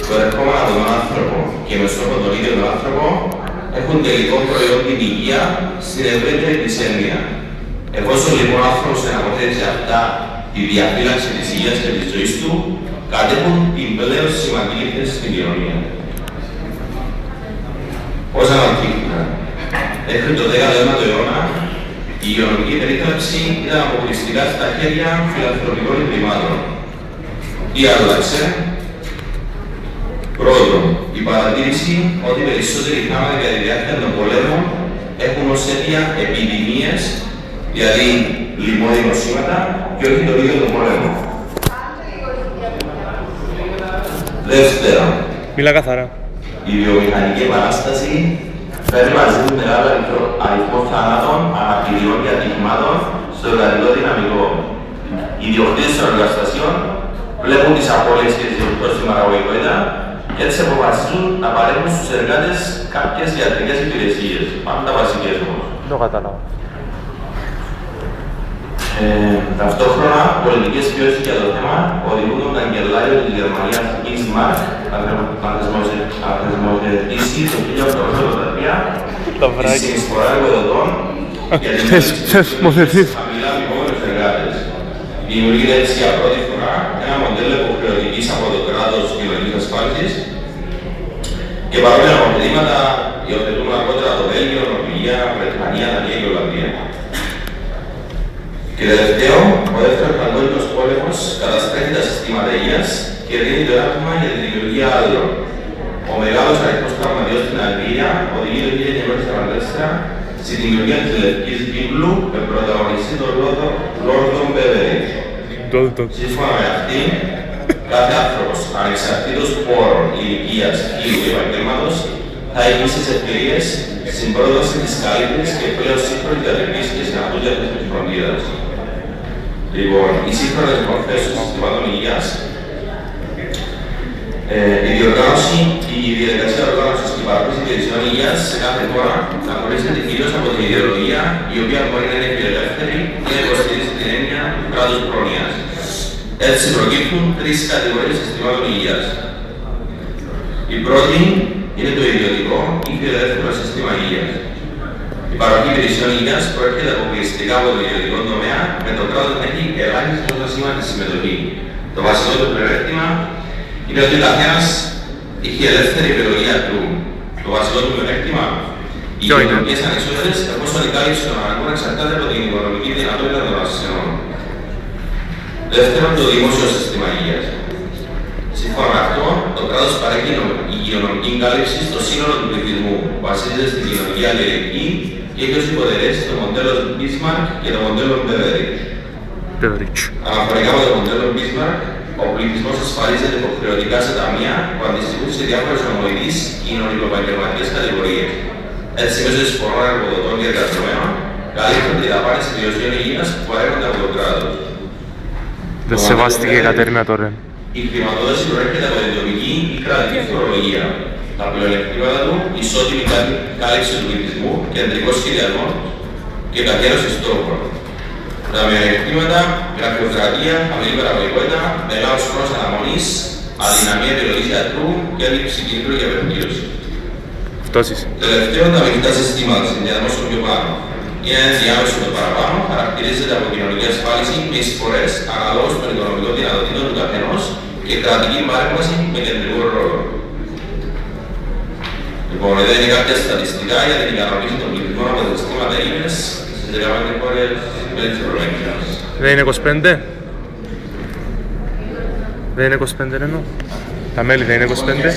προερχόμενα από τον άνθρωπο και με στόχο τον ίδιο τον άνθρωπο έχουν τελικό προϊόν την υγεία στην ευρύτερη της έννοια. Εφόσον λοιπόν ο άνθρωπος εναποτρέπει σε αυτά τη διαφύλαξη της υγείας και της ζωής του, κατέχουν την πλέον σημαντική θέση στην κοινωνία. Πώς αναπτύχθηκαν. Μέχρι το 19ο αιώνα, η υγειονομική περίθαλψη ήταν αποκλειστικά στα χέρια φιλανθρωπικών ιδρυμάτων. Τι άλλαξε? Πρώτον, η παρατήρηση ότι περισσότεροι θάνατοι κατά τη διάρκεια των πολέμων έχουν ως αίτια επιδημίες, δηλαδή λοιμώδη νοσήματα, και όχι το ίδιο τον πόλεμο. Δεύτερα, μιλά καθαρά. Η βιομηχανική επανάσταση φέρνει μαζί του μεγάλο αριθμό θανάτων, αναπηριών και ατυχημάτων στο εργατικό δυναμικό. Οι ιδιοκτήτες των εργαστασίων βλέπουν τις απώλειες και τις επιπτώσεις στην παραγωγικότητα και έτσι αποφασίζουν να παρέχουν στους εργάτες κάποιες ιατρικές υπηρεσίες, πάντα βασικές όμως. Το κατάλαβα. Ταυτόχρονα, πολιτικές πιέσεις για το θέμα οδηγούν τον καγκελάριο της Γερμανίας Bismarck να θεσμοθετήσει το 1883 τη συνεισφορά εργοδοτών για την θεσμοθετήσει χαμηλά αμοιβόμενους εργάτες. Δημιουργείται έτσι για πρώτη φορά ένα μοντέλο υποχρεωτικής από το κράτος κοινωνικής ασφάλισης και παρόμοια νομοθετήματα υιοθετούν αργότερα το Βέλγιο, Νορβηγία, Βρετανία, Δανία και Ολλανδία. Και τελευταίο, ο δεύτερος παγκόσμιος πόλεμος καταστρέφει τα συστήματα υγείας και δίνει το έτοιμα για τη δημιουργία άλλων. Ο μεγάλος αριθμός τραυματιών στην Αγγλία οδηγεί το 1944 στη δημιουργία της Λευκής Βίβλου με πρωταγωνιστή τον Λόρδο Μπέβεριτζ. Σύμφωνα με αυτή, κάθε άνθρωπος, ανεξαρτήτως πόρων, ηλικίας, φύλου και επαγγέλματος, θα έχει ίσες ευκαιρίες στην πρόταση της καλύτερης και πλέον σύγχρονης ιατρικής και συναντούτιας της φροντίδας. Λοιπόν, οι σύγχρονες μορφές των συστημάτων υγείας, η διοργάνωση και η διαδικασία οργάνωσης και παροχής υπηρεσιών υγείας σε κάθε χώρα θα χωρίζεται κυρίως από την ιδεολογία, η οποία μπορεί να είναι φιλελεύθερη ή να υποστηρίζει την έννοια του κράτους πρόνοιας. Έτσι προκύπτουν τρεις κατηγορίες συστημάτων υγείας. Η πρώτη είναι το ιδιωτικό ή φιλελεύθερο σύστημα υγείας. Η παροχή υπηρεσιών υγείας προέρχεται αποκλειστικά από το ιδιωτικό τομέα, με το κράτος να έχει ελάχιστο σήμαντη συμμετοχή. Το βασικό του πλεονέκτημα είναι ότι ο καθένας έχει ελεύθερη επιλογή γιατρού. Το βασικό του πλεονέκτημα, οι οικονομικές ανισότητες, εφόσον η κάλυψη των αναγκών εξαρτάται από την οικονομική δυνατότητα των ασθενών. Δεύτερον, το δημόσιο σύστημα υγείας. Σύμφωνα με αυτό, το κράτος παρέχει υγειονομική κάλυψη στο σύνολο του πληθυσμού, βασίζεται στην κοινωνική αλληλεγγύη και έχει ως υποδερέσει το μοντέλο Bismarck και το μοντέλο Beveridge. Αναφορικά με το μοντέλο Bismarck, ο πληθυσμός ασφαλίζεται υποχρεωτικά σε ταμεία που αντιστοιχούν σε διάφορες ομοειδείς κοινωνικο-επαγγελματικές κατηγορίες. Έτσι, μέσω εισφορών εργοδοτών και εργαζομένων, καλύπτονται οι δαπάνες υπηρεσιών υγείας που παρέχονται από το κράτος. Δεν σεβάστηκε η Κατερίνα τώρα. Η χρηματοδότηση προέρχεται από την τοπική ή κρατική φορολογία. Τα πλεονεκτήματα του, ισότιμη κάλυψη του πληθυσμού, κεντρικό σχεδιασμό και καθιέρωση στόχων. Τα μειονεκτήματα, γραφειοκρατία, χαμηλή παραγωγικότητα, μεγάλος χρόνος αναμονής, αδυναμία επιλογής γιατρού και έλλειψη κίνητρου για βελτίωση. Τελευταίο, τα μεικτά συστήματα, συνδυασμός στο πιο πάνω. Είναι ενδιάμεσο το παραπάνω, χαρακτηρίζεται από κοινωνική ασφάλιση με εισφορές αναλόγως των οικονομικών δυνατοτήτων του καθενός και κρατική παρέμβαση με κεντρικό ρόλο. Λοιπόν, εδώ είναι κάποια στατιστικά για την ικανοποίηση των πληθυσμών από τα συστήματα υγείας στις 15 χώρες μέλη της Ευρωπαϊκής Ένωσης. Δεν είναι 25? Δεν είναι 25 εννοώ. Τα μέλη δεν είναι 25?